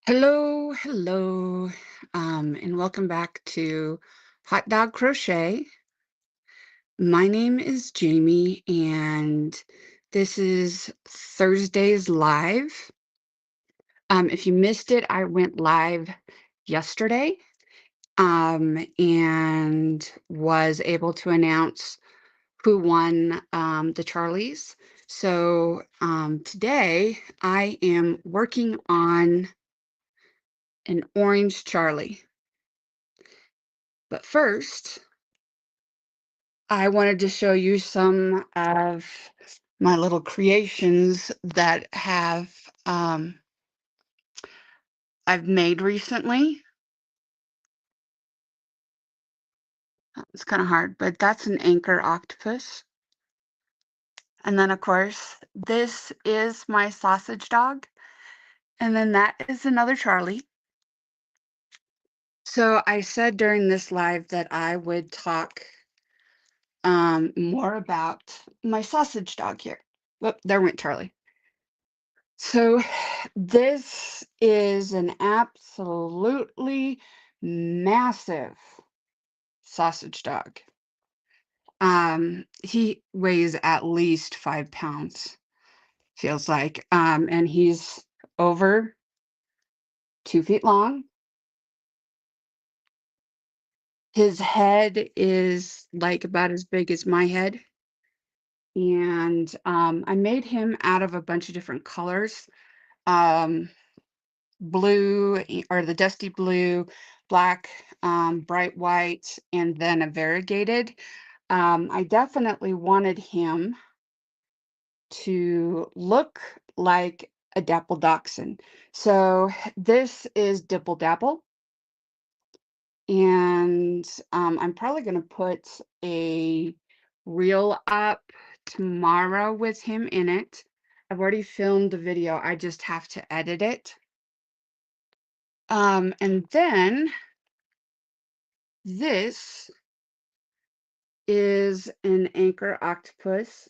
Hello, hello, and welcome back to Hot Dog Crochet. My name is Jamie, and this is Thursday's live. If you missed it, I went live yesterday, and was able to announce who won the Charlies. So today I am working on an orange Charlie. But first, I wanted to show you some of my little creations that I've made recently. It's kind of hard, but that's an anchor octopus. And then, of course, this is my sausage dog. And then that is another Charlie. So I said during this live that I would talk more about my sausage dog here. Whoop, there went Charlie. So this is an absolutely massive sausage dog. He weighs at least 5 pounds, feels like. And he's over 2 feet long. His head is like about as big as my head. And I made him out of a bunch of different colors. Um, blue or the dusty blue, black, bright white, and then a variegated. I definitely wanted him to look like a dapple dachshund. So this is Dipple Dapple, and I'm probably going to put a reel up tomorrow with him in it. I've already filmed the video, I just have to edit it. And then this is an anchor octopus.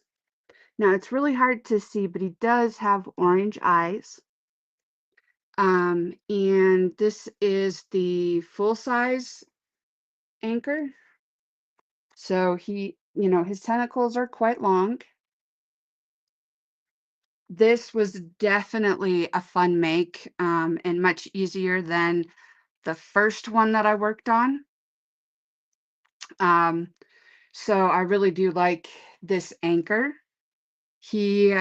Now it's really hard to see, but he does have orange eyes. And this is the full size anchor. So his tentacles are quite long. This was definitely a fun make, and much easier than the first one that I worked on. So I really do like this anchor. He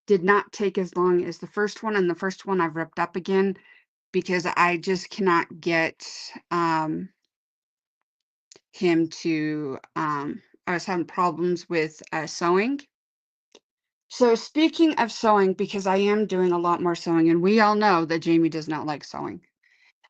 did not take as long as the first one, and the first one I've ripped up again because I just cannot get him to I was having problems with sewing. So speaking of sewing, because I am doing a lot more sewing, and we all know that Jamie does not like sewing.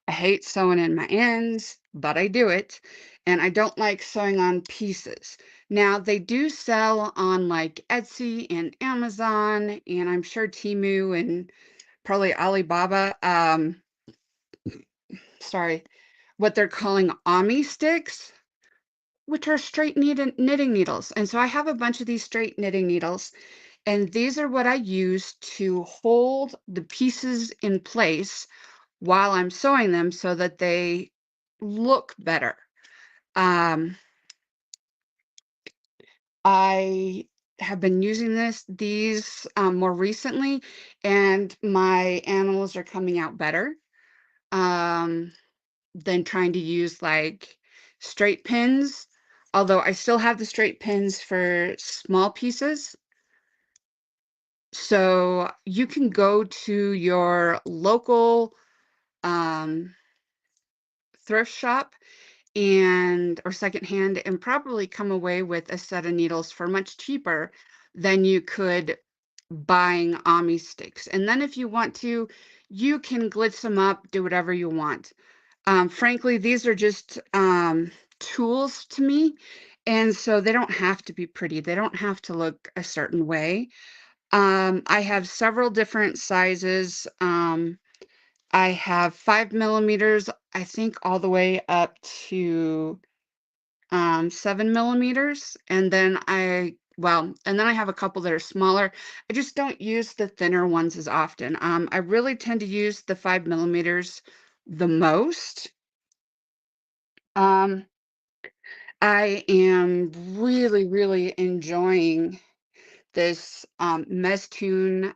I hate sewing in my ends, but I do it. And I don't like sewing on pieces. Now, they do sell on like Etsy and Amazon, and I'm sure Temu and probably Alibaba, sorry, what they're calling Ami sticks, which are straight knitting needles. And so I have a bunch of these straight knitting needles, and these are what I use to hold the pieces in place while I'm sewing them so that they look better. I have been using these more recently, and my animals are coming out better than trying to use like straight pins. Although I still have the straight pins for small pieces. So you can go to your local thrift shop or secondhand and probably come away with a set of needles for much cheaper than you could buying Ami sticks. And then if you want to, you can glitz them up, do whatever you want. Frankly, these are just tools to me. And so they don't have to be pretty. They don't have to look a certain way. I have several different sizes. I have 5 millimeters, I think all the way up to 7 millimeters. And then I well, and then I have a couple that are smaller. I just don't use the thinner ones as often. I really tend to use the 5 millimeters the most. Um, I am really, really enjoying this Mestune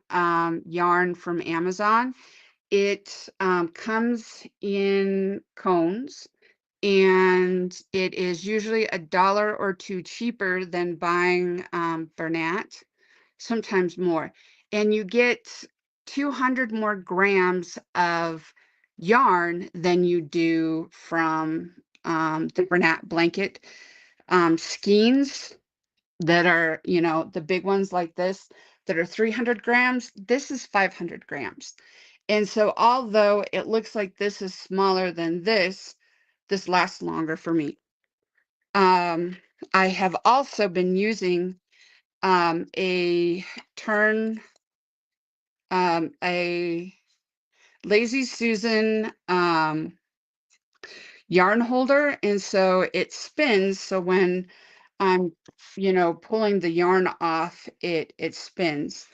yarn from Amazon. It comes in cones, and it is usually $1 or 2 cheaper than buying Bernat, sometimes more. And you get 200 more grams of yarn than you do from the Bernat blanket skeins that are, the big ones like this that are 300 grams. This is 500 grams. And so although it looks like this is smaller than this lasts longer for me. I have also been using a turn, a Lazy Susan yarn holder, and so it spins. So when I'm, pulling the yarn off, it spins.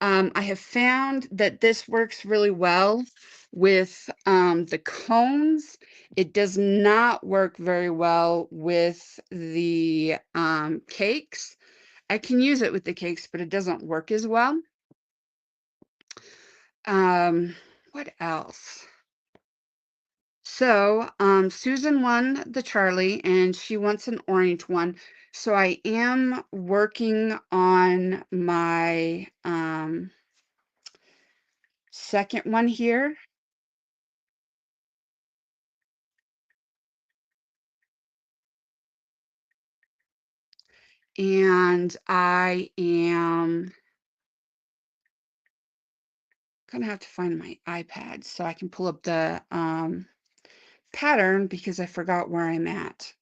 I have found that this works really well with the cones. It does not work very well with the cakes. I can use it with the cakes, but it doesn't work as well. What else? So, Susan won the Charlie and she wants an orange one. So I am working on my second one here. And I am gonna have to find my iPad so I can pull up the pattern because I forgot where I'm at.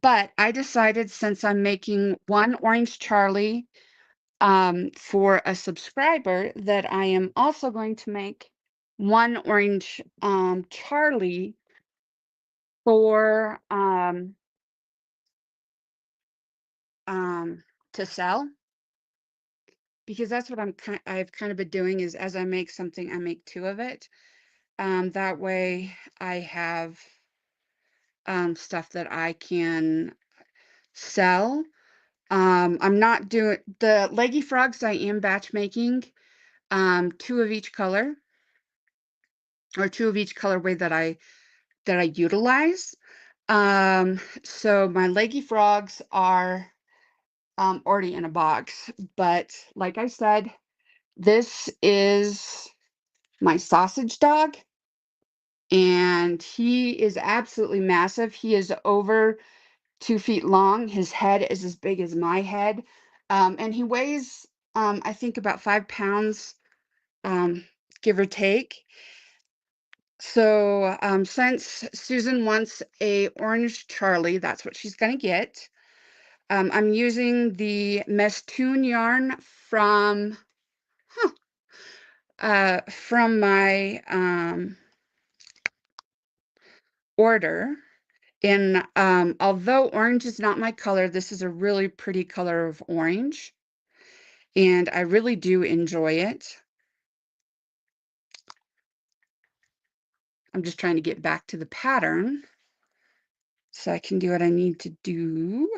But I decided, since I'm making one orange Charlie for a subscriber, that I am also going to make one orange Charlie for to sell, because that's what I've kind of been doing, is as I make something, I make two of it. That way I have stuff that I can sell. I'm not doing the leggy frogs. I am batch making two of each color, or two of each colorway that I utilize. So my leggy frogs are already in a box, but like I said, this is my sausage dog, and he is absolutely massive. He is over 2 feet long. His head is as big as my head, and he weighs, I think, about 5 pounds, give or take. So, since Susan wants a orange Charlie, that's what she's going to get. I'm using the Mestune yarn from my order. And although orange is not my color, this is a really pretty color of orange, and I really do enjoy it. I'm just trying to get back to the pattern so I can do what I need to do.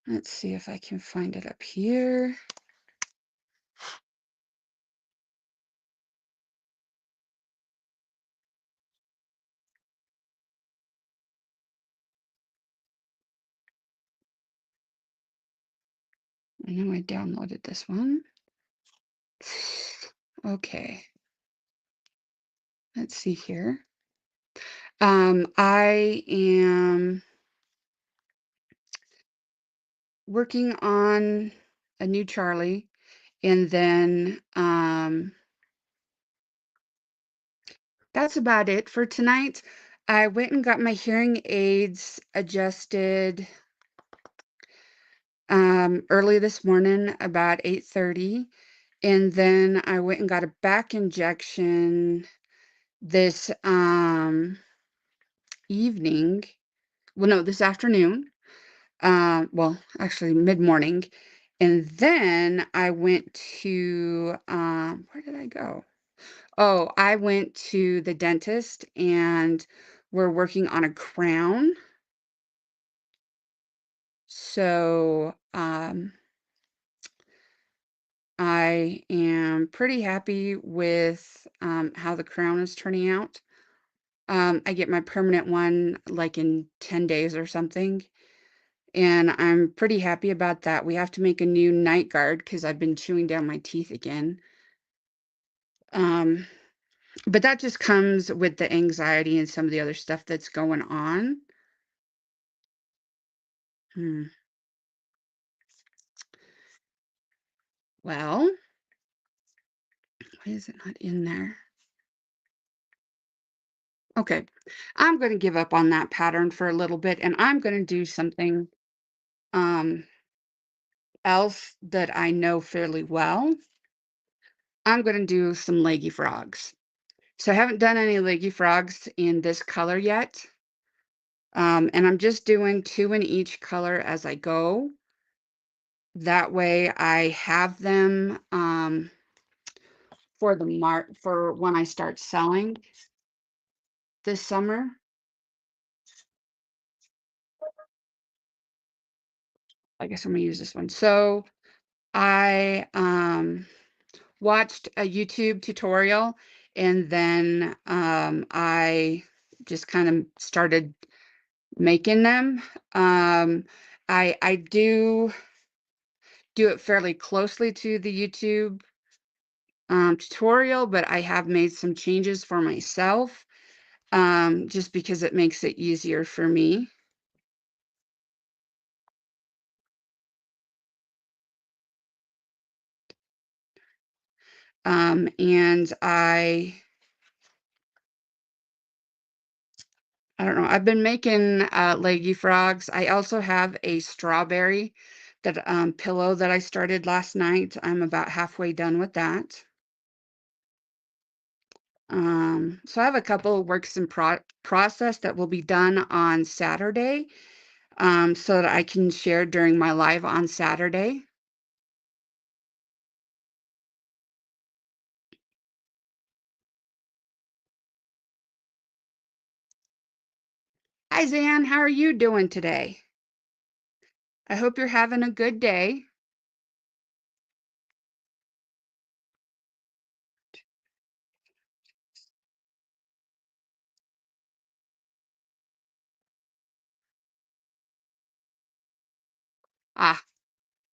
Let's see if I can find it up here. I know I downloaded this one. Okay, let's see here. I am working on a new Charlie, and then that's about it for tonight. I went and got my hearing aids adjusted early this morning, about 8:30, and then I went and got a back injection this evening. Well, no, this afternoon. Well, actually mid-morning. And then I went to where did I go? Oh, I went to the dentist and we're working on a crown. So, I am pretty happy with how the crown is turning out. I get my permanent one like in 10 days or something, and I'm pretty happy about that. We have to make a new night guard because I've been chewing down my teeth again. Um, but that just comes with the anxiety and some of the other stuff that's going on. Hmm. Well, why is it not in there? Okay, I'm going to give up on that pattern for a little bit, and I'm going to do something um, else that I know fairly well. I'm going to do some leggy frogs. So I haven't done any leggy frogs in this color yet. And I'm just doing 2 in each color as I go. That way I have them for when I start selling this summer. I guess I'm gonna use this one. So I watched a YouTube tutorial and then I just kind of started making them. Um, I do it fairly closely to the YouTube tutorial, but I have made some changes for myself just because it makes it easier for me. And I don't know, I've been making leggy frogs. I also have a strawberry that pillow that I started last night. I'm about halfway done with that. So I have a couple of works in process that will be done on Saturday, so that I can share during my live on Saturday. Hi, Zan. How are you doing today? I hope you're having a good day. Ah,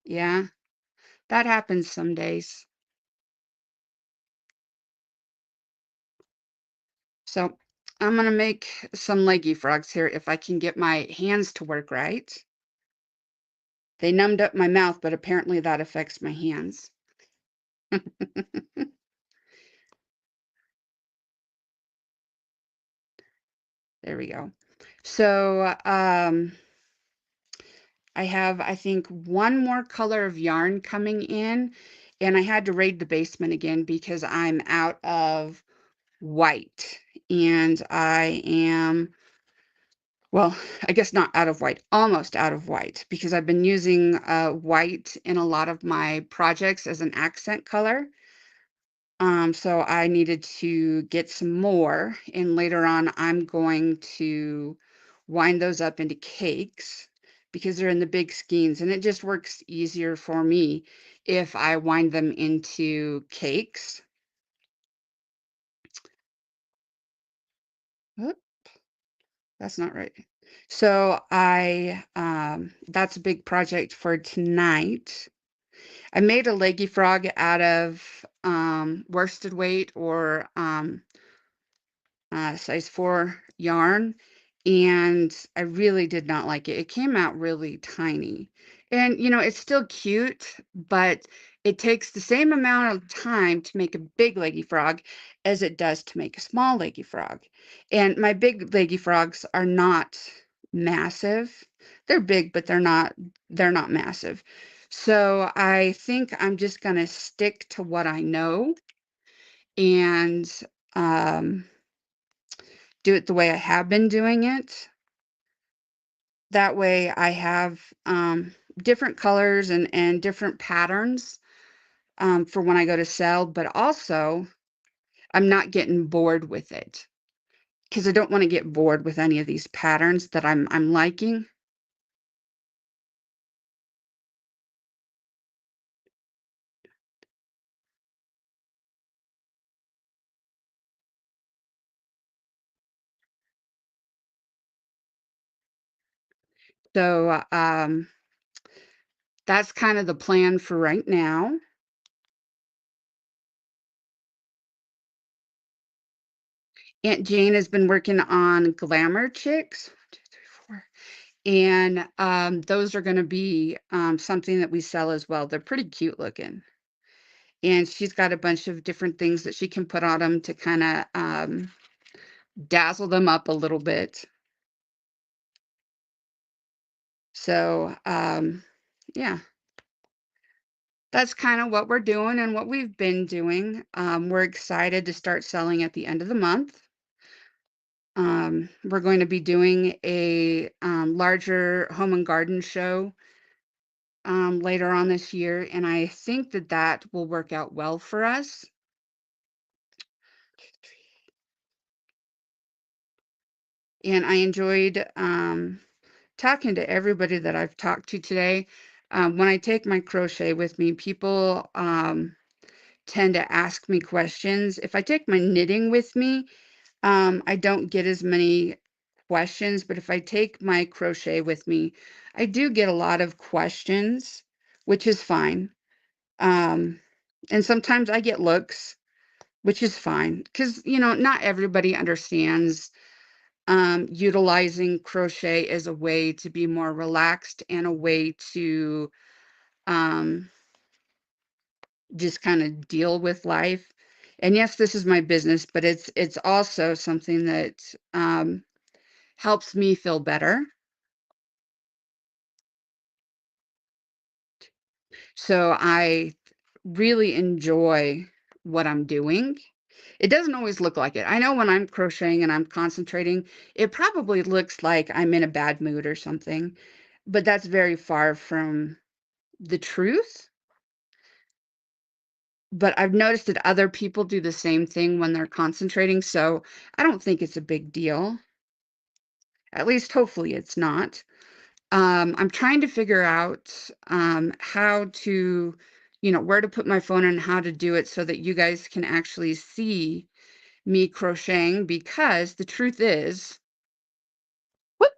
yeah, that happens some days. So I'm gonna make some leggy frogs here if I can get my hands to work right. They numbed up my mouth, but apparently that affects my hands. There we go. So, I have, I think, one more color of yarn coming in, and I had to raid the basement again because I'm out of white. And I am, well, I guess not out of white, almost out of white, because I've been using white in a lot of my projects as an accent color. So I needed to get some more, and later on, I'm going to wind those up into cakes because they're in the big skeins, and it just works easier for me if I wind them into cakes. Oop, that's not right. So that's a big project for tonight. I made a leggy frog out of worsted weight or size 4 yarn, and I really did not like it. It came out really tiny. And, it's still cute, but it takes the same amount of time to make a big leggy frog as it does to make a small leggy frog. And my big leggy frogs are not massive. They're big, but they're not massive. So I think I'm just going to stick to what I know and um do it the way I have been doing it. That way I have, different colors and different patterns, for when I go to sell, but also I'm not getting bored with it because I don't wanna get bored with any of these patterns that I'm liking. So, that's kind of the plan for right now. Aunt Jane has been working on Glamour Chicks, 1, 2, 3, 4, and, those are gonna be, something that we sell as well. They're pretty cute looking, and she's got a bunch of different things that she can put on them to kinda, dazzle them up a little bit. So, yeah, that's kinda what we're doing and what we've been doing. We're excited to start selling at the end of the month. We're going to be doing a, larger home and garden show, later on this year, and I think that that will work out well for us. And I enjoyed, talking to everybody that I've talked to today. When I take my crochet with me, people, tend to ask me questions. If I take my knitting with me, I don't get as many questions, but if I take my crochet with me, I do get a lot of questions, which is fine. Um, and sometimes I get looks, which is fine because, not everybody understands, utilizing crochet as a way to be more relaxed and a way to, um, just kind of deal with life. And yes, this is my business, but it's also something that, helps me feel better. So I really enjoy what I'm doing. It doesn't always look like it. I know when I'm crocheting and I'm concentrating, it probably looks like I'm in a bad mood or something, but that's very far from the truth. But I've noticed that other people do the same thing when they're concentrating, so I don't think it's a big deal. At least hopefully it's not. I'm trying to figure out, how to, where to put my phone and how to do it so that you guys can actually see me crocheting because the truth is, whoop,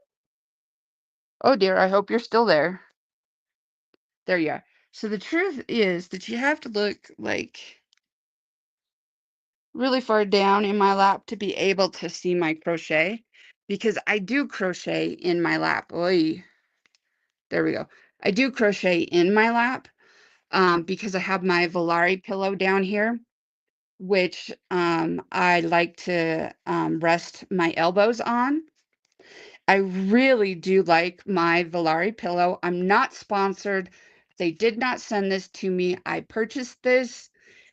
oh dear, I hope you're still there. There you are. So the truth is that you have to look like really far down in my lap to be able to see my crochet because I do crochet in my lap. Oy, there we go. I do crochet in my lap, because I have my Volare pillow down here, which, I like to, rest my elbows on. I really do like my Volare pillow. I'm not sponsored. They did not send this to me. I purchased this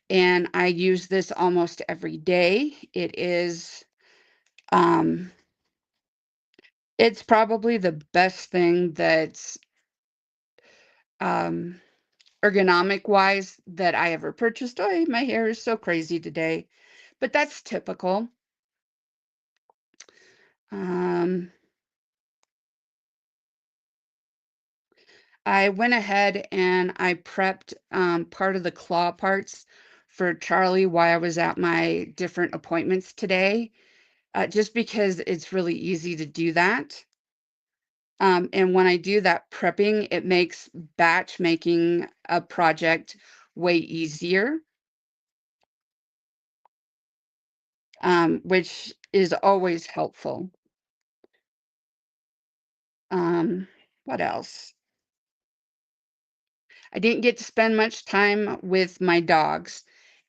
and I use this almost every day. Um, it's probably the best thing that's, um, ergonomic wise that I ever purchased. Oh, my hair is so crazy today, but that's typical. Um, I went ahead and I prepped, part of the claw parts for Charlie while I was at my different appointments today, just because it's really easy to do that. And when I do that prepping, it makes batch making a project way easier, which is always helpful. Um, what else? I didn't get to spend much time with my dogs.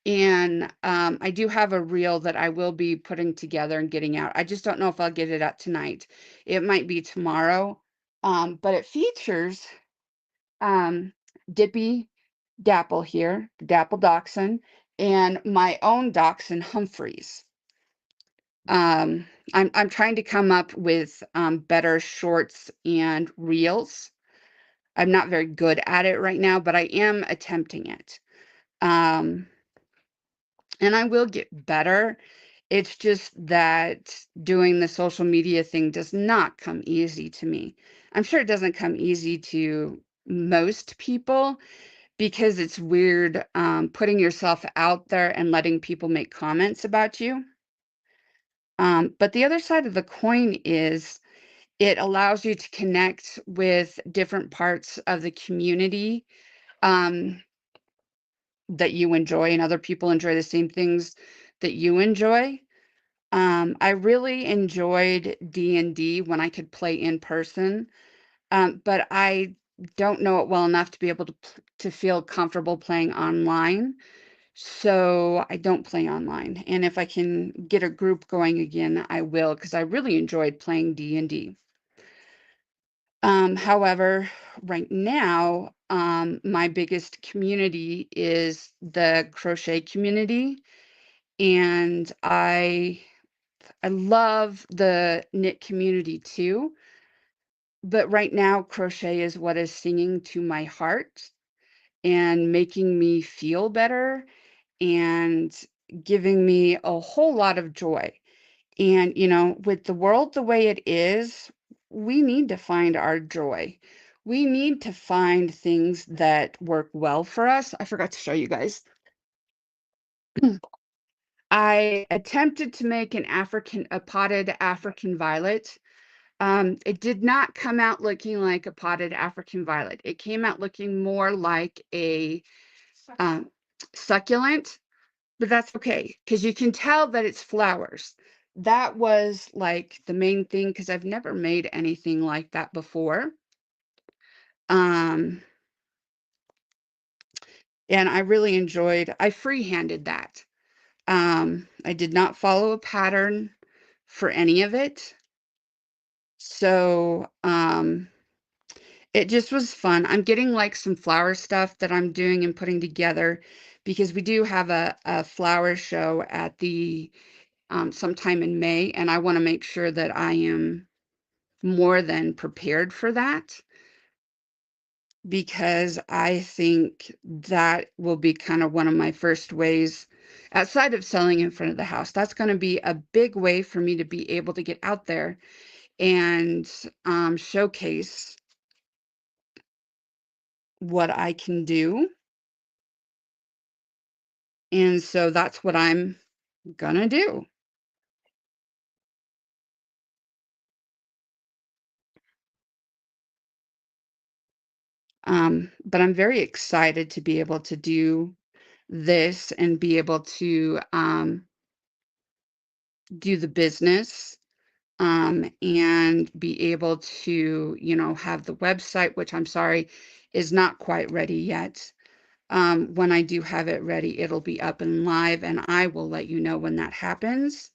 And I do have a reel that I will be putting together and getting out. I just don't know if I'll get it out tonight. It might be tomorrow. But it features, um, Dippy Dapple here, Dapple Dachshund, and my own dachshund, Humphreys. Um, I'm trying to come up with, better shorts and reels. I'm not very good at it right now, but I am attempting it. Um, and I will get better. It's just that doing the social media thing does not come easy to me. I'm sure it doesn't come easy to most people because it's weird, putting yourself out there and letting people make comments about you. But the other side of the coin is it allows you to connect with different parts of the community, um, that you enjoy, and other people enjoy the same things that you enjoy. I really enjoyed D&D when I could play in person, but I don't know it well enough to be able to feel comfortable playing online. So I don't play online. And if I can get a group going again, I will, because I really enjoyed playing D&D. However, right now, my biggest community is the crochet community, and I love the knit community too. But right now, crochet is what is singing to my heart and making me feel better and giving me a whole lot of joy. And, with the world the way it is, we need to find our joy. We need to find things that work well for us. I forgot to show you guys. I attempted to make a potted African violet. It did not come out looking like a potted African violet. It came out looking more like a um, succulent. But that's okay, because you can tell that it's flowers. That was, like, the main thing, because 'cause I've never made anything like that before. Um, and I really I free-handed that. I did not follow a pattern for any of it. So, it just was fun. I'm getting, like, some flower stuff that I'm doing and putting together because we do have a flower show at the sometime in May, and I want to make sure that I am more than prepared for that because I think that will be kind of one of my first ways outside of selling in front of the house. That's going to be a big way for me to be able to get out there and showcase what I can do. And so that's what I'm gonna do. But I'm very excited to be able to do this and be able to do the business, and be able to, have the website, which I'm sorry is not quite ready yet. When I do have it ready, it'll be up and live, and I will let you know when that happens.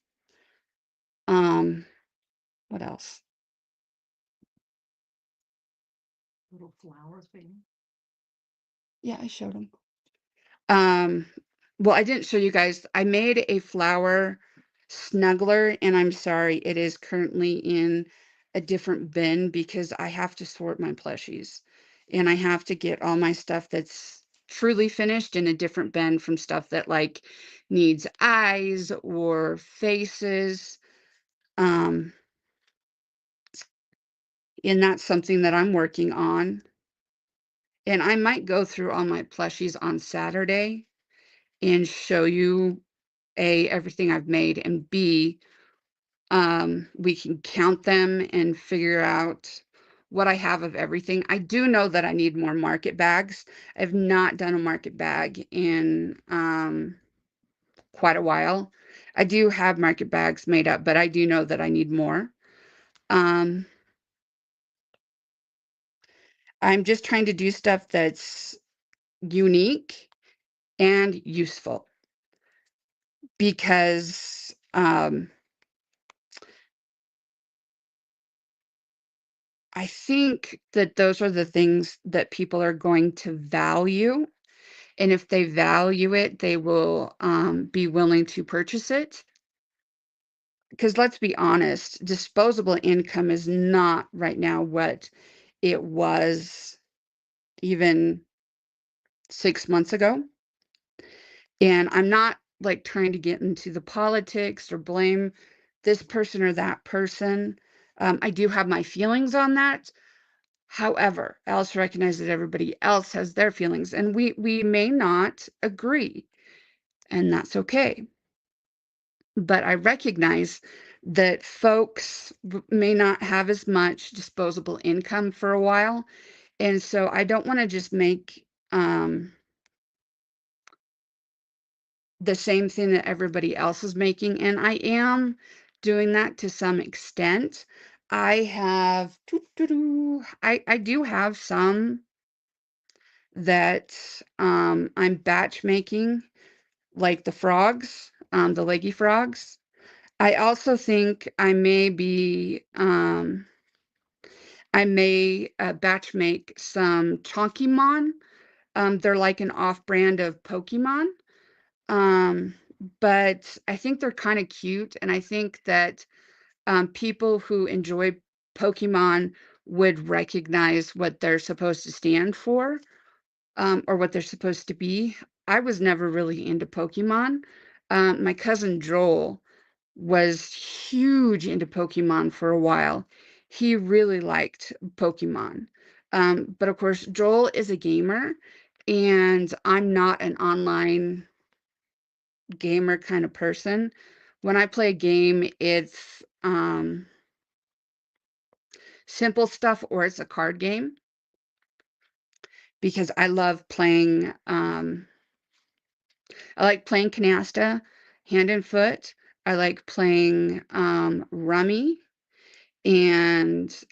Um, what else? Yeah, I showed them. Um, well, I didn't show you guys. I made a flower snuggler, and I'm sorry, it is currently in a different bin because I have to sort my plushies. And I have to get all my stuff that's truly finished in a different bin from stuff that like needs eyes or faces. Um, and that's something that I'm working on. And I might go through all my plushies on Saturday and show you A, everything I've made, and B, we can count them and figure out what I have of everything. I do know that I need more market bags. I've not done a market bag in quite a while. I do have market bags made up, but I do know that I need more. Um, I'm just trying to do stuff that's unique and useful because I think that those are the things that people are going to value. And if they value it, they will be willing to purchase it. because let's be honest, disposable income is not right now what it was even 6 months ago. And I'm not like trying to get into the politics or blame this person or that person. I do have my feelings on that. However, I also recognize that everybody else has their feelings, and we may not agree, and that's okay. But I recognize that folks may not have as much disposable income for a while, and so I don't want to just make the same thing that everybody else is making, and I am doing that to some extent. I have I do have some that I'm batch making, like the frogs, the leggy frogs. I also think I may batch make some Chonkymon. They're like an off-brand of Pokemon. Um, but I think they're kind of cute, and I think that people who enjoy Pokemon would recognize what they're supposed to stand for, or what they're supposed to be. I was never really into Pokemon. My cousin Joel was huge into Pokemon for a while. He really liked Pokemon. But of course, Joel is a gamer, and I'm not an online gamer kind of person. When I play a game, it's simple stuff or it's a card game because I like playing canasta, hand and foot. I like playing rummy and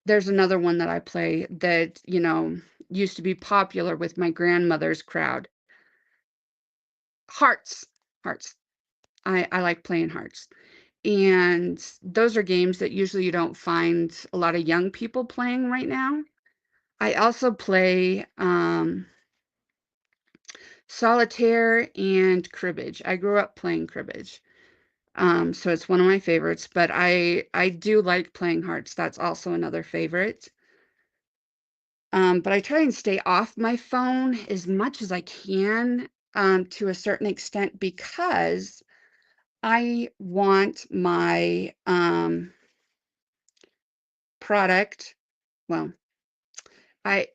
there's another one that I play that, used to be popular with my grandmother's crowd. Hearts. Hearts. I like playing hearts. And those are games that usually you don't find a lot of young people playing right now. I also play solitaire and cribbage. I grew up playing cribbage. So it's one of my favorites, but I do like playing hearts. That's also another favorite. But I try and stay off my phone as much as I can, to a certain extent because I want my product. Well, I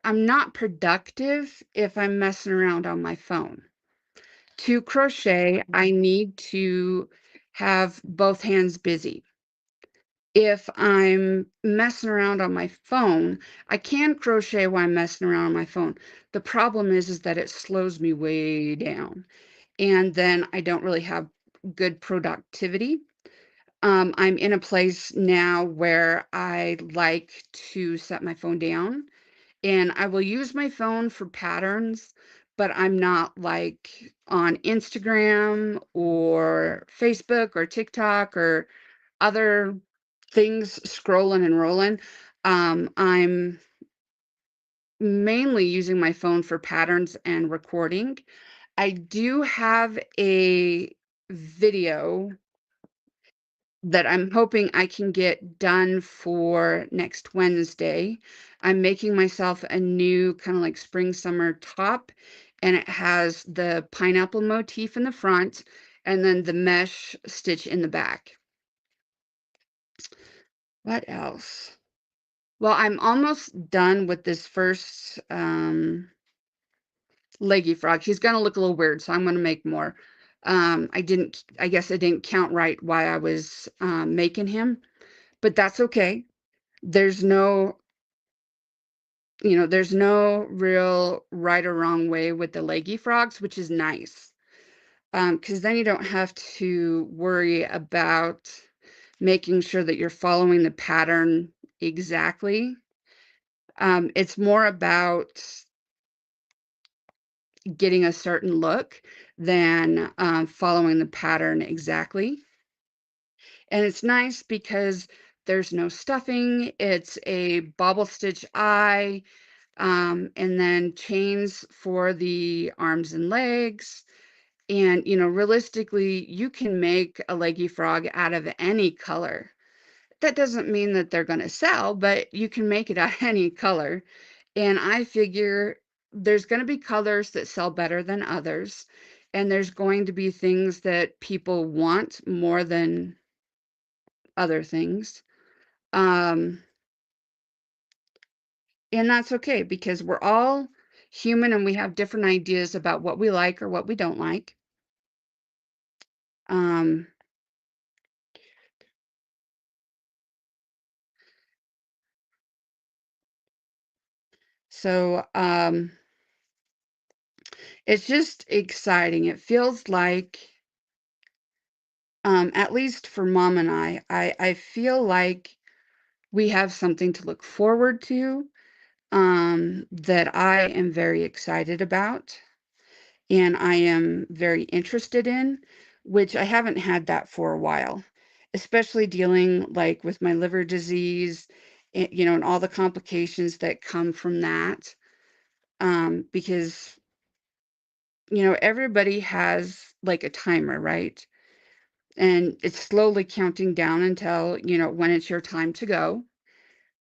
I'm not productive if I'm messing around on my phone. To crochet, I need to have both hands busy. If I'm messing around on my phone, I can crochet while I'm messing around on my phone. The problem is that it slows me way down, and then I don't really have good productivity. I'm in a place now where I like to set my phone down, and I will use my phone for patterns, but I'm not like on Instagram or Facebook or TikTok or other things scrolling and rolling. I'm mainly using my phone for patterns and recording. I do have a video that I'm hoping I can get done for next Wednesday. I'm making myself a new kind of like spring summer top, and it has the pineapple motif in the front and then the mesh stitch in the back. What else? Well, I'm almost done with this first leggy frog. He's gonna look a little weird, so I'm gonna make more. I guess I didn't count right why I was making him, but that's okay. There's no, there's no real right or wrong way with the leggy frogs, which is nice. Because then you don't have to worry about making sure that you're following the pattern exactly. It's more about getting a certain look than following the pattern exactly. And it's nice because there's no stuffing. It's a bobble stitch eye, and then chains for the arms and legs. And, realistically, you can make a leggy frog out of any color. That doesn't mean that they're gonna sell, but you can make it out any color. And I figure there's gonna be colors that sell better than others, and there's going to be things that people want more than other things. Um, and that's okay because we're all human and we have different ideas about what we like or what we don't like. Um, so it's just exciting. It feels like, at least for mom and I feel like we have something to look forward to, that I am very excited about and I am very interested in, which I haven't had that for a while, especially dealing like with my liver disease, and all the complications that come from that. Because, everybody has like a timer, right? And it's slowly counting down until, when it's your time to go.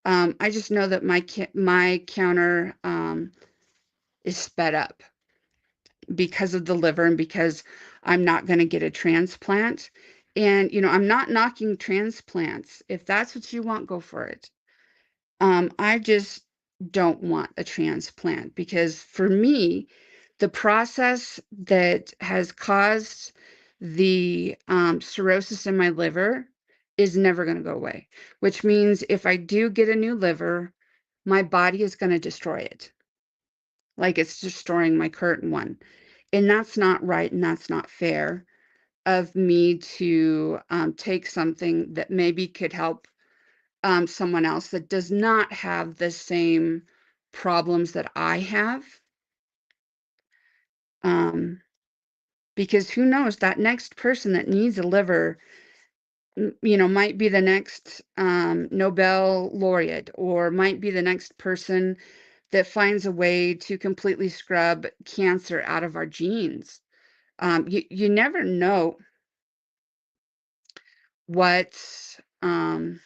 I just know that my counter, is sped up because of the liver and because I'm not gonna get a transplant. And, I'm not knocking transplants. If that's what you want, go for it. I just don't want a transplant because for me, the process that has caused the, cirrhosis in my liver is never gonna go away, which means if I do get a new liver, my body is gonna destroy it, like it's destroying my current one. And that's not right, and that's not fair of me to, take something that maybe could help, someone else that does not have the same problems that I have. Um, because who knows, that next person that needs a liver, might be the next, Nobel laureate, or might be the next person that finds a way to completely scrub cancer out of our genes. You never know what, um,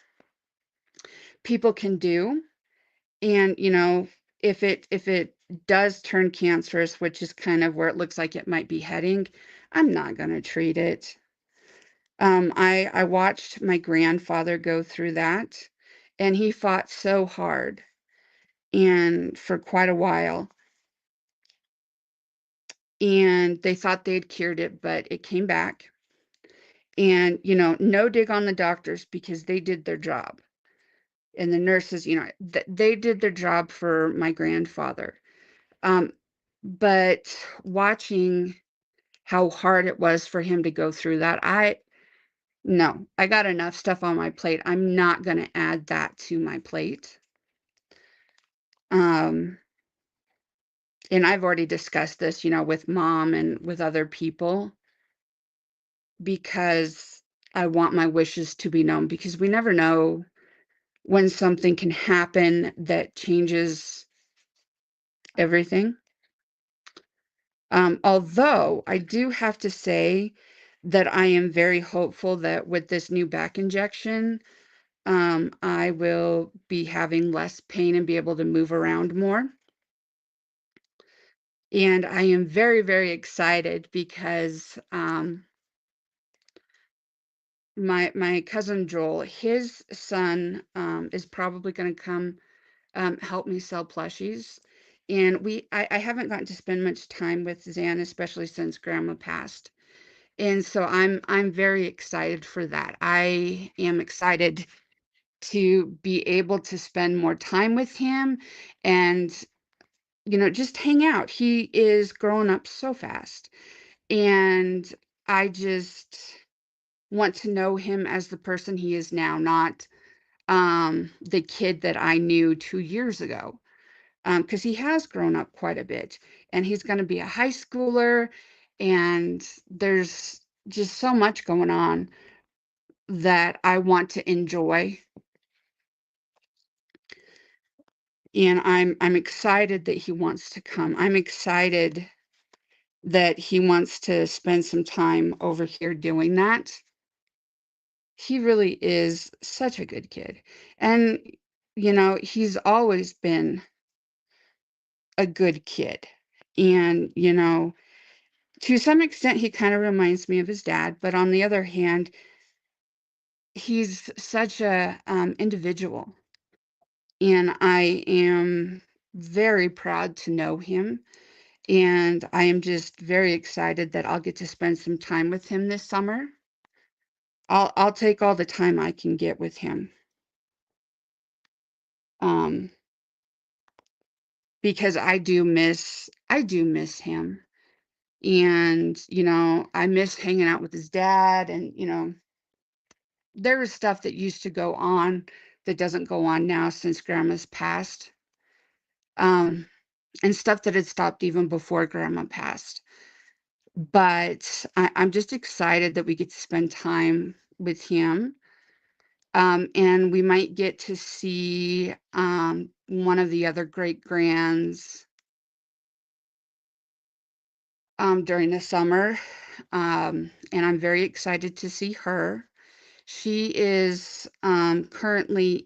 people can do. And, if it does turn cancerous, which is kind of where it looks like it might be heading, I'm not gonna treat it. I watched my grandfather go through that, and he fought so hard and for quite a while, and they thought they'd cured it, but it came back. And, no dig on the doctors because they did their job. And the nurses, they did their job for my grandfather. Um, but watching how hard it was for him to go through that, no, I got enough stuff on my plate. I'm not gonna add that to my plate. Um, and I've already discussed this, with mom and with other people because I want my wishes to be known because we never know when something can happen that changes everything. Although I do have to say that I am very hopeful that with this new back injection, I will be having less pain and be able to move around more. And I am very, very excited because my cousin Joel, his son, is probably going to come, help me sell plushies. And I haven't gotten to spend much time with Zan, especially since Grandma passed. And so I'm very excited for that. I am excited to be able to spend more time with him and, just hang out. He is growing up so fast. And I just want to know him as the person he is now, not, the kid that I knew 2 years ago. Because he has grown up quite a bit and he's going to be a high schooler. And there's just so much going on that I want to enjoy. And I'm excited that he wants to come. I'm excited that he wants to spend some time over here doing that. He really is such a good kid. And, he's always been a good kid. And, to some extent, he kind of reminds me of his dad. But on the other hand, he's such a individual. And I am very proud to know him. And I am just very excited that I'll get to spend some time with him this summer. I'll take all the time I can get with him. Um, because I do miss him. And, I miss hanging out with his dad, and, there was stuff that used to go on that doesn't go on now since grandma's passed. Um, and stuff that had stopped even before grandma passed. But I'm just excited that we get to spend time with him. And we might get to see one of the other great grands during the summer. And I'm very excited to see her. She is currently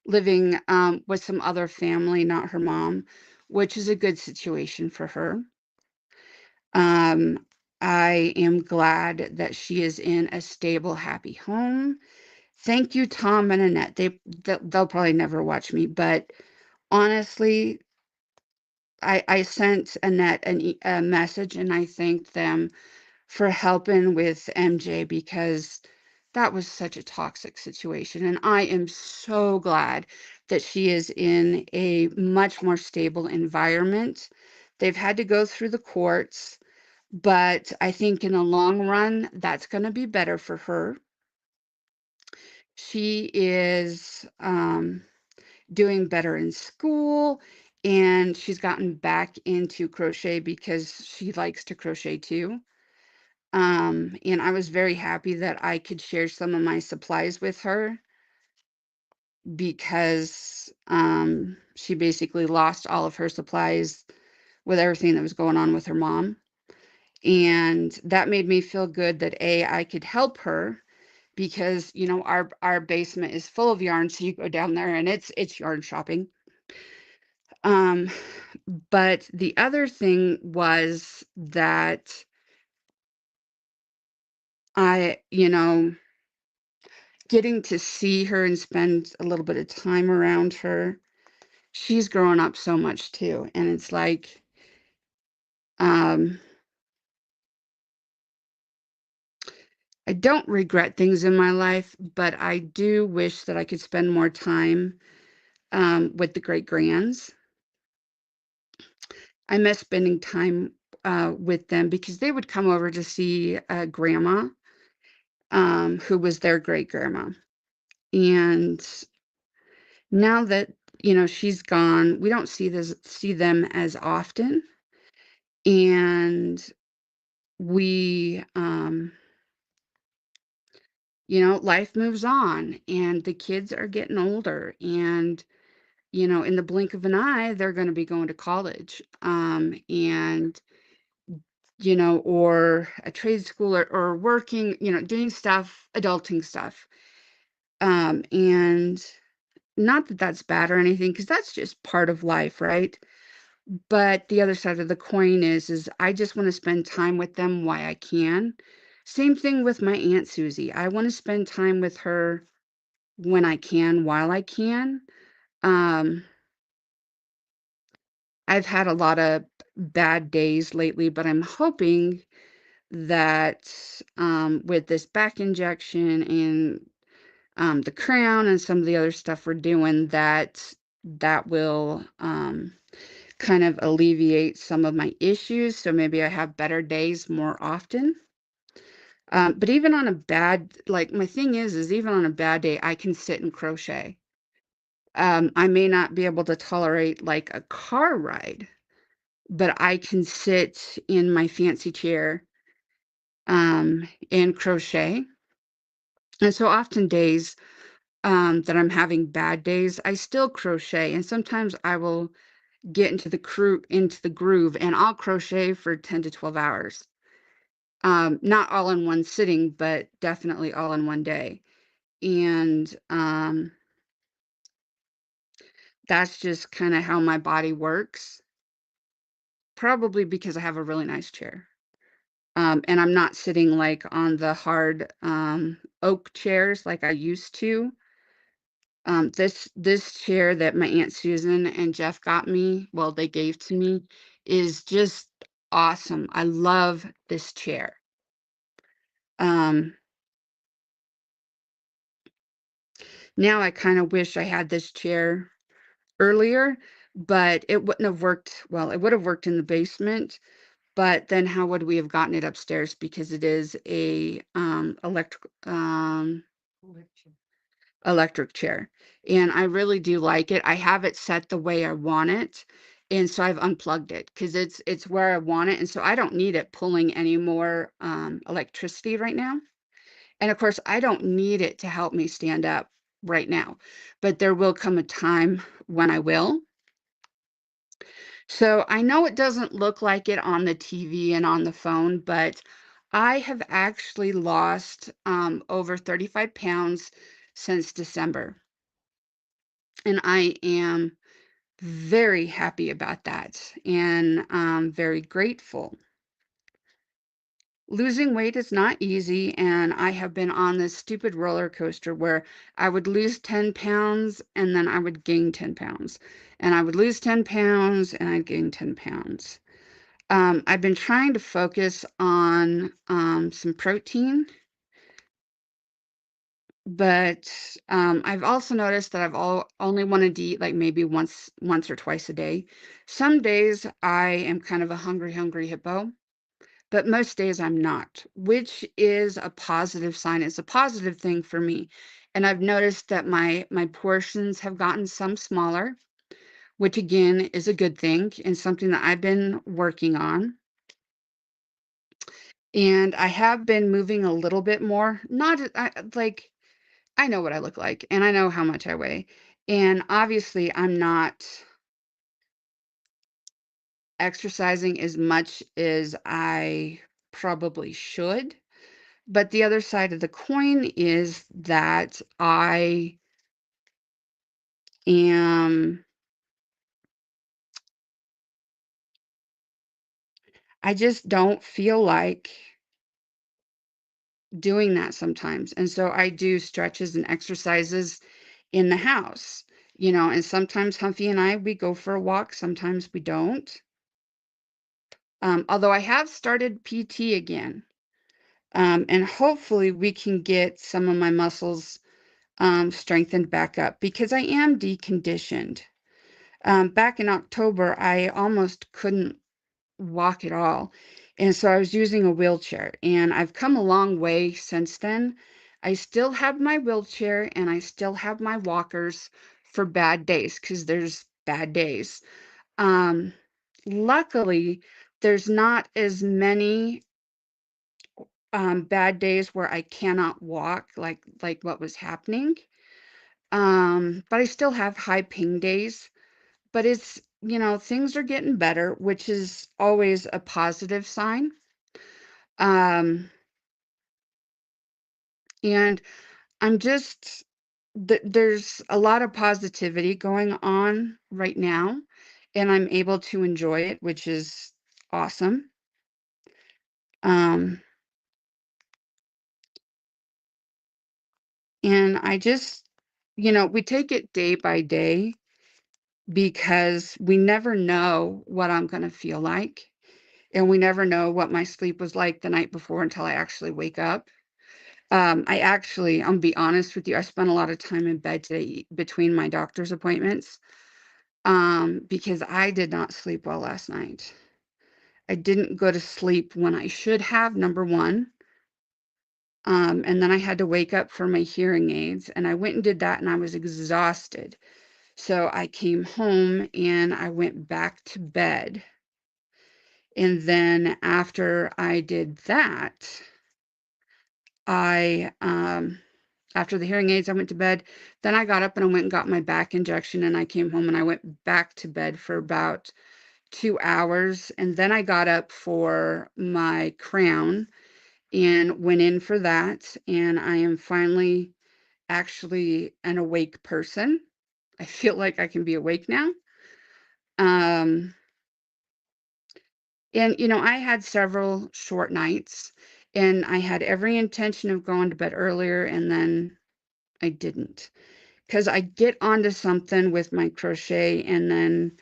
living with some other family, not her mom, which is a good situation for her. Um, I am glad that she is in a stable, happy home. Thank you, Tom and Annette. They'll probably never watch me, but honestly, I sent Annette a message, and I thanked them for helping with MJ, because that was such a toxic situation. And I am so glad that she is in a much more stable environment. They've had to go through the courts, but I think in the long run, that's going to be better for her. She is doing better in school, and she's gotten back into crochet because she likes to crochet too. And I was very happy that I could share some of my supplies with her, because she basically lost all of her supplies with everything that was going on with her mom. And that made me feel good that I could help her, because our basement is full of yarn, so you go down there and it's yarn shopping. Um, but the other thing was that I, getting to see her and spend a little bit of time around her, she's growing up so much too. And it's like, um, I don't regret things in my life, but I do wish that I could spend more time with the great grands. I miss spending time with them, because they would come over to see grandma, who was their great grandma. And now that she's gone, we don't see them as often. And we life moves on, and the kids are getting older, and in the blink of an eye they're going to be going to college, and or a trade school, or working, doing stuff, adulting stuff. And not that that's bad or anything, because that's just part of life, right? But the other side of the coin is I just want to spend time with them while I can. Same thing with my Aunt Susie. I want to spend time with her when I can, while I can. Um, I've had a lot of bad days lately, but I'm hoping that with this back injection, and the crown, and some of the other stuff we're doing, that will kind of alleviate some of my issues. So maybe I have better days more often. But even on a bad, like, my thing is even on a bad day, I can sit and crochet. I may not be able to tolerate like a car ride, but I can sit in my fancy chair and crochet. And so often days that I'm having bad days, I still crochet. And sometimes I will get into the groove, and I'll crochet for 10 to 12 hours. Not all in one sitting, but definitely all in one day. And that's just kind of how my body works. Probably because I have a really nice chair. And I'm not sitting like on the hard oak chairs like I used to. This chair that my Aunt Susan and Jeff got me, well, they gave to me, is just awesome. I love this chair. Um, Now I kind of wish I had this chair earlier, but it wouldn't have worked. Well, it would have worked in the basement, but then how would we have gotten it upstairs? Because it is a electric chair, and I really do like it. I have it set the way I want it, and so I've unplugged it because it's where I want it, and so I don't need it pulling any more electricity right now. And of course, I don't need it to help me stand up right now, but there will come a time when I will. So I know it doesn't look like it on the TV and on the phone, but I have actually lost over 35 pounds since December. And I am very happy about that and very grateful. Losing weight is not easy, and I have been on this stupid roller coaster where I would lose 10 pounds and then I would gain 10 pounds. And I would lose 10 pounds and I'd gain 10 pounds. I've been trying to focus on some protein, but I've also noticed that only wanted to eat like maybe once or twice a day. Some days I am kind of a hungry hippo, but most days I'm not, which is a positive sign. It's a positive thing for me. And I've noticed that my portions have gotten some smaller, which again is a good thing and something that I've been working on. And I have been moving a little bit more, not like I know what I look like and I know how much I weigh. And obviously, I'm not exercising as much as I probably should. But the other side of the coin is that am, I just don't feel like doing that sometimes. And so I do stretches and exercises in the house, and sometimes Humphy and we go for a walk, sometimes we don't. Although I have started PT again, and hopefully we can get some of my muscles strengthened back up because I am deconditioned. Back in October, I almost couldn't walk at all. And so I was using a wheelchair, and I've come a long way since then. I still have my wheelchair and I still have my walkers for bad days because there's bad days. Um, Luckily, there's not as many bad days where I cannot walk like what was happening. But I still have high ping days. But things are getting better, which is always a positive sign. Um, and I'm just there's a lot of positivity going on right now, and I'm able to enjoy it, which is awesome. Um, and I just, we take it day by day because we never know what I'm going to feel like. And we never know what my sleep was like the night before until I actually wake up. I'll be honest with you, I spent a lot of time in bed today between my doctor's appointments, because I did not sleep well last night. I didn't go to sleep when I should have, number one. And then I had to wake up for my hearing aids, and I went and did that, and I was exhausted. So I came home and I went back to bed. And then after I did that, I After the hearing aids, I went to bed. Then I got up and I went and got my back injection, and I came home and I went back to bed for about 2 hours, and then I got up for my crown and went in for that, and I am finally actually an awake person. I feel like I can be awake now. Um, and, I had several short nights, and I had every intention of going to bed earlier, and then I didn't. Because I get onto something with my crochet, and then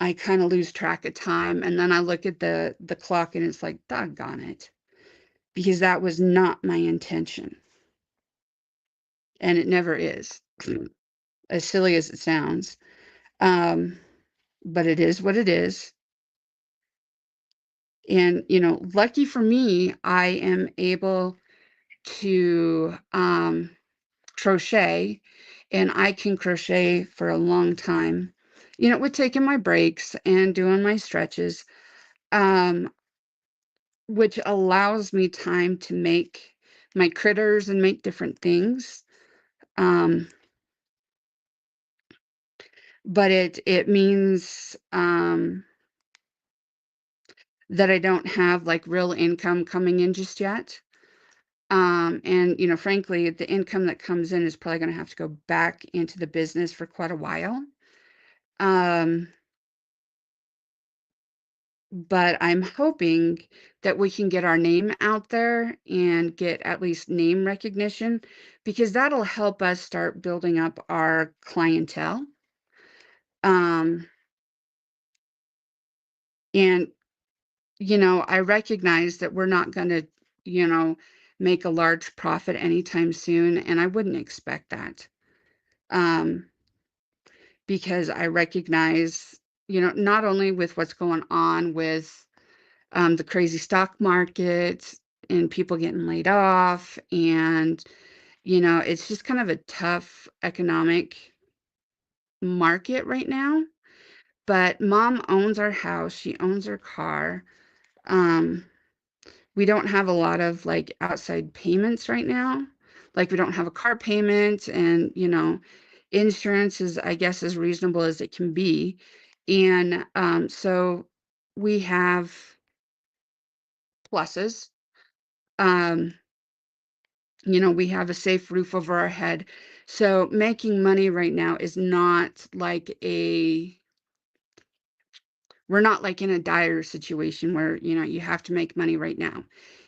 I kinda lose track of time, and then I look at the clock, and it's like, "Doggone it," because that was not my intention, and it never is, as silly as it sounds. Um, but it is what it is, and, lucky for me, I am able to, crochet, and I can crochet for a long time, with taking my breaks and doing my stretches, um, which allows me time to make my critters and make different things. Um, but it means that I don't have like real income coming in just yet. And frankly, the income that comes in is probably going to have to go back into the business for quite a while. Um, but I'm hoping that we can get our name out there and get at least name recognition because that'll help us start building up our clientele. Um, and, I recognize that we're not going to, you know, make a large profit anytime soon. And I wouldn't expect that um, because I recognize, not only with what's going on with the crazy stock market and people getting laid off. And, it's just kind of a tough economic market right now. But mom owns our house, she owns her car. Um, we don't have a lot of like outside payments right now. Like we don't have a car payment and, insurance is, I guess, as reasonable as it can be. And so we have pluses. Um, we have a safe roof over our head. So making money right now is not like we're not like in a dire situation where, you have to make money right now.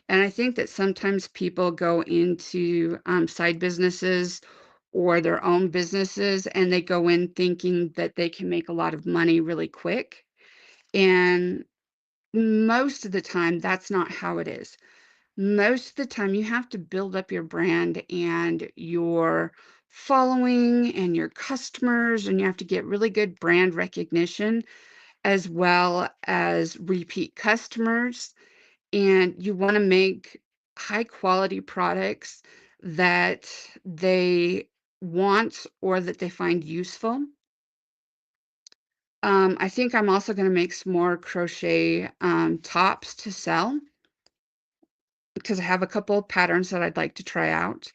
And I think that sometimes people go into side businesses or their own businesses and they go in thinking that they can make a lot of money really quick. And most of the time, that's not how it is. Most of the time, you have to build up your brand and your following and your customers, and you have to get really good brand recognition as well as repeat customers. And you want to make high quality products that they want or that they find useful. I think I'm also going to make some more crochet tops to sell because I have a couple of patterns that I'd like to try out.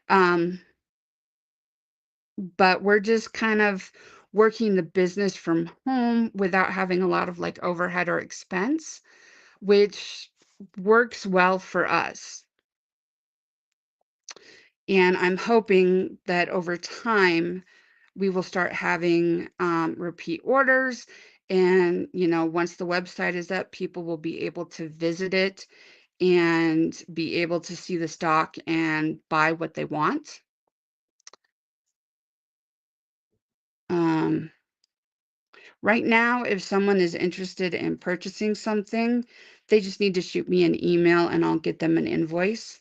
Um, but we're just kind of working the business from home without having a lot of like overhead or expense, which works well for us. And I'm hoping that over time we will start having repeat orders. And, once the website is up, people will be able to visit it and be able to see the stock and buy what they want. Um, right now, if someone is interested in purchasing something, they just need to shoot me an email and I'll get them an invoice.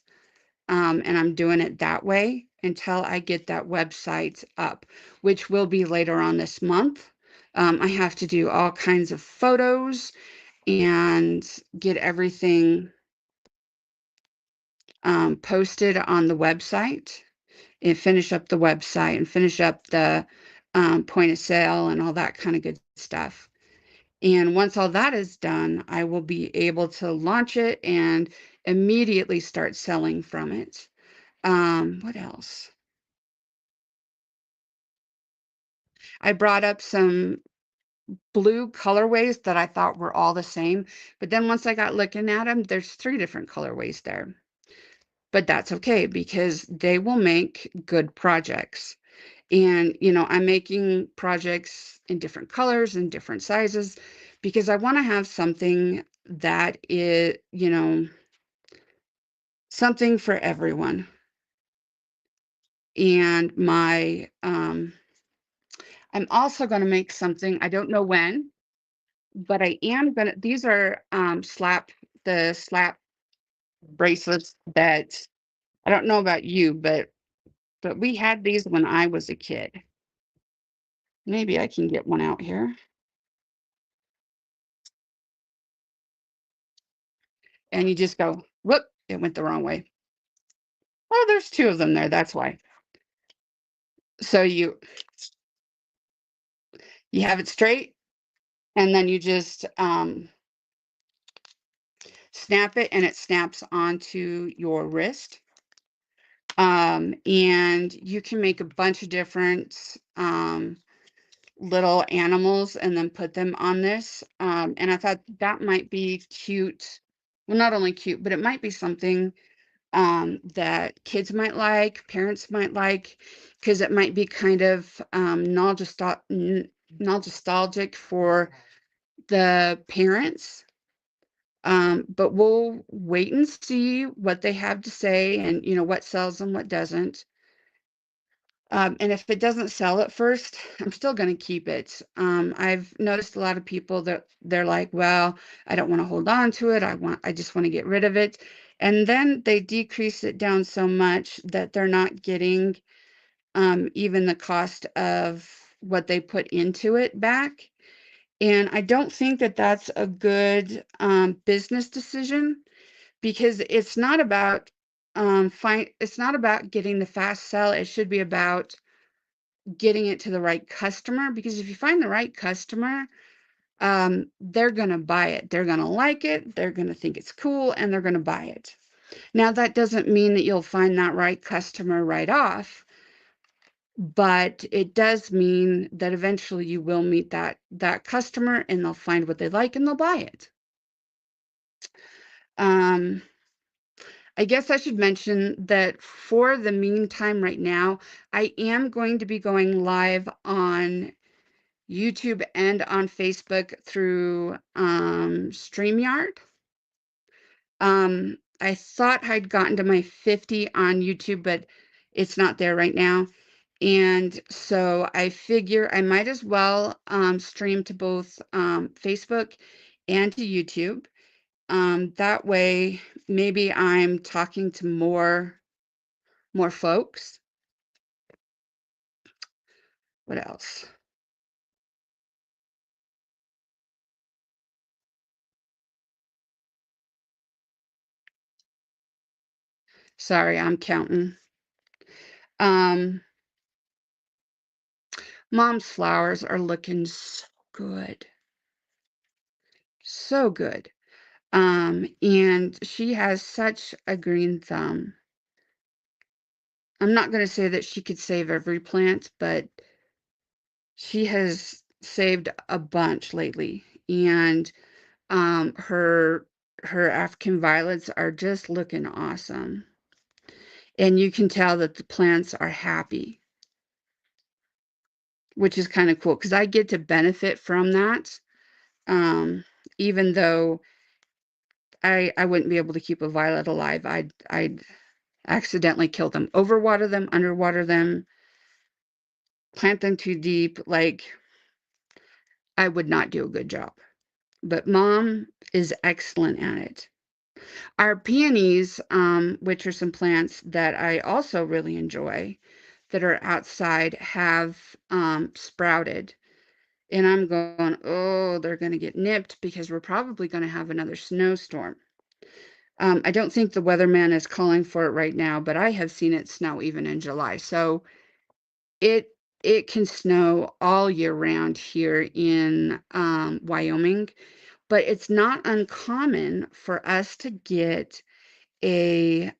And I'm doing it that way until I get that website up, which will be later on this month. I have to do all kinds of photos and get everything posted on the website and finish up the website and finish up the point of sale and all that kind of good stuff. And once all that is done, I will be able to launch it and immediately start selling from it. What else? I brought up some blue colorways that I thought were all the same, but then once I got looking at them, there's 3 different colorways there. But that's okay because they will make good projects. And, I'm making projects in different colors and different sizes because I want to have something that is, something for everyone. And I'm also going to make something, I don't know when, but I am going to, these are the slap bracelets that I don't know about you, but we had these when I was a kid. Maybe I can get one out here. And you just go, whoop, it went the wrong way. Oh, there's 2 of them there, that's why. So you have it straight, and then you just, snap it, and it snaps onto your wrist. And you can make a bunch of different, little animals and then put them on this, and I thought that might be cute. Well, not only cute, but it might be something that kids might like, parents might like, because it might be kind of nostalgic for the parents. But we'll wait and see what they have to say and what sells and what doesn't. And if it doesn't sell at first, I'm still going to keep it. I've noticed a lot of people that they're like, well, I don't want to hold on to it. I just want to get rid of it. And then they decrease it down so much that they're not getting even the cost of what they put into it back. And I don't think that that's a good business decision because it's not about getting the fast sell. It should be about getting it to the right customer, because if you find the right customer, they're going to buy it. They're going to like it. They're going to think it's cool and they're going to buy it. Now, that doesn't mean that you'll find that right customer right off, but it does mean that eventually you will meet that customer and they'll find what they like and they'll buy it. Um, I guess I should mention that for the meantime, right now, I am going to be going live on YouTube and on Facebook through StreamYard. I thought I'd gotten to my 50 on YouTube, but it's not there right now. And so I figure I might as well stream to both Facebook and to YouTube. That way, maybe I'm talking to more folks. What else? Sorry, I'm counting. Mom's flowers are looking so good. So good. And she has such a green thumb. I'm not going to say that she could save every plant, but she has saved a bunch lately. And her African violets are just looking awesome. And you can tell that the plants are happy, which is kind of cool because I get to benefit from that. Even though I wouldn't be able to keep a violet alive. I'd accidentally kill them, overwater them, underwater them, plant them too deep. Like, I would not do a good job. But Mom is excellent at it. Our peonies, which are some plants that I also really enjoy that are outside, have sprouted. And I'm going, oh, they're going to get nipped because we're probably going to have another snowstorm. I don't think the weatherman is calling for it right now, but I have seen it snow even in July. So it it can snow all year round here in Wyoming, but it's not uncommon for us to get a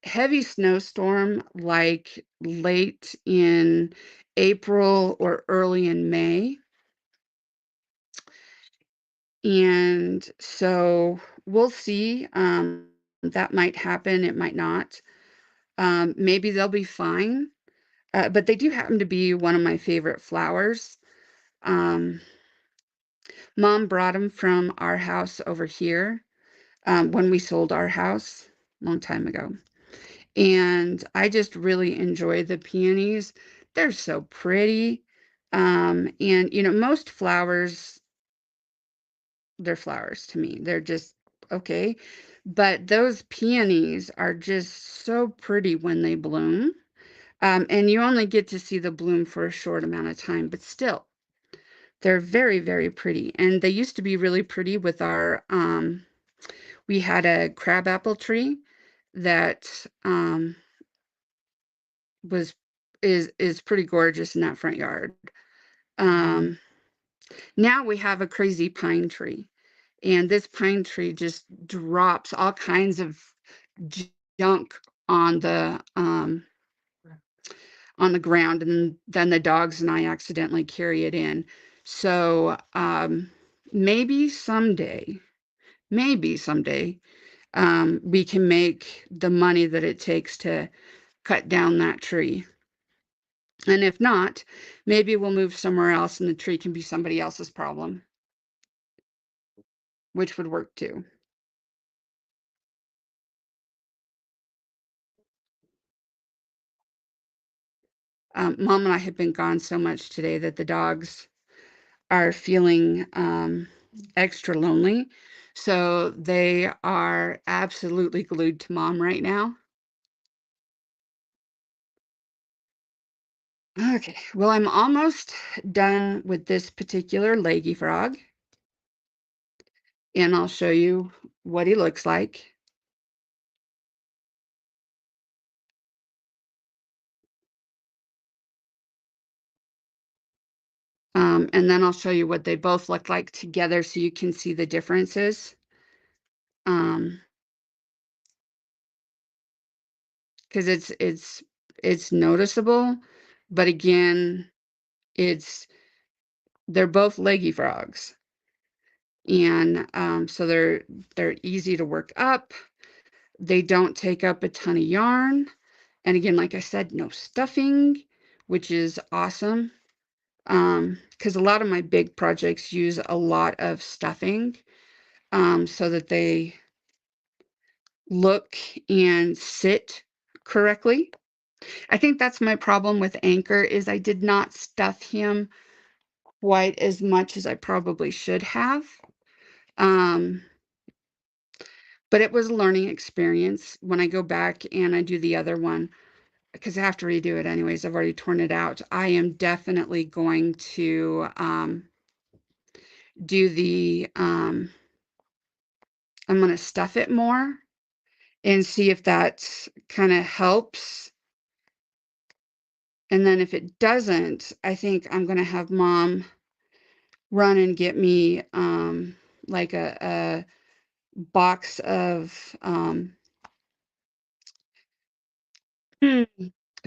heavy snowstorm, like late in April or early in May. And so we'll see. That might happen, it might not. Maybe they'll be fine. But they do happen to be one of my favorite flowers. Um, Mom brought them from our house over here when we sold our house a long time ago. And I just really enjoy the peonies. They're so pretty. And most flowers, they're flowers to me. They're just okay. But those peonies are just so pretty when they bloom. And you only get to see the bloom for a short amount of time, but still, they're very, very pretty. And they used to be really pretty with our, we had a crabapple tree that was is pretty gorgeous in that front yard. Um, Now we have a crazy pine tree, and this pine tree just drops all kinds of j- junk on the um, on the ground, and then the dogs and I accidentally carry it in. So maybe maybe someday, we can make the money that it takes to cut down that tree. And if not, maybe we'll move somewhere else and the tree can be somebody else's problem, which would work too. Mom and I have been gone so much today that the dogs are feeling extra lonely. So they are absolutely glued to mom right now. Okay, well, I'm almost done with this particular leggy frog, and I'll show you what he looks like. And then I'll show you what they both look like together so you can see the differences. Um, because it's noticeable, but again, it's they're both leggy frogs. And so they're easy to work up. They don't take up a ton of yarn. And again, like I said, no stuffing, which is awesome. Because a lot of my big projects use a lot of stuffing, so that they look and sit correctly. I think that's my problem with Anchor is I did not stuff him quite as much as I probably should have. Um, but it was a learning experience when I go back and I do the other one because I have to redo it anyways. I've already torn it out. I am definitely going to do the I'm going to stuff it more and see if that kind of helps. And then if it doesn't, I think I'm going to have mom run and get me like a box of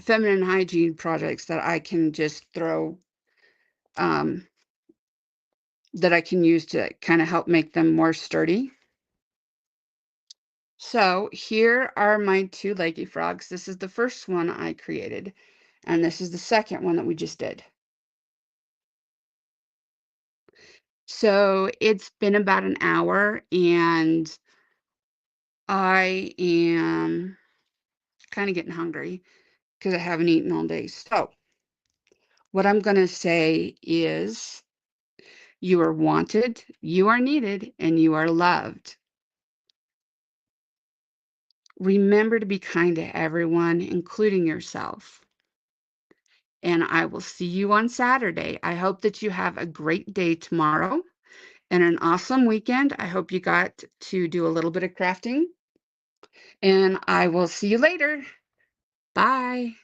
feminine hygiene products that I can just throw um, that I can use to kind of help make them more sturdy. So here are my two leggy frogs. This is the first one I created, and this is the second one that we just did. So it's been about an hour, and I am kind of getting hungry because I haven't eaten all day. So what I'm going to say is you are wanted, you are needed, and you are loved. Remember to be kind to everyone, including yourself. And I will see you on Saturday. I hope that you have a great day tomorrow and an awesome weekend. I hope you got to do a little bit of crafting, and I will see you later. Bye.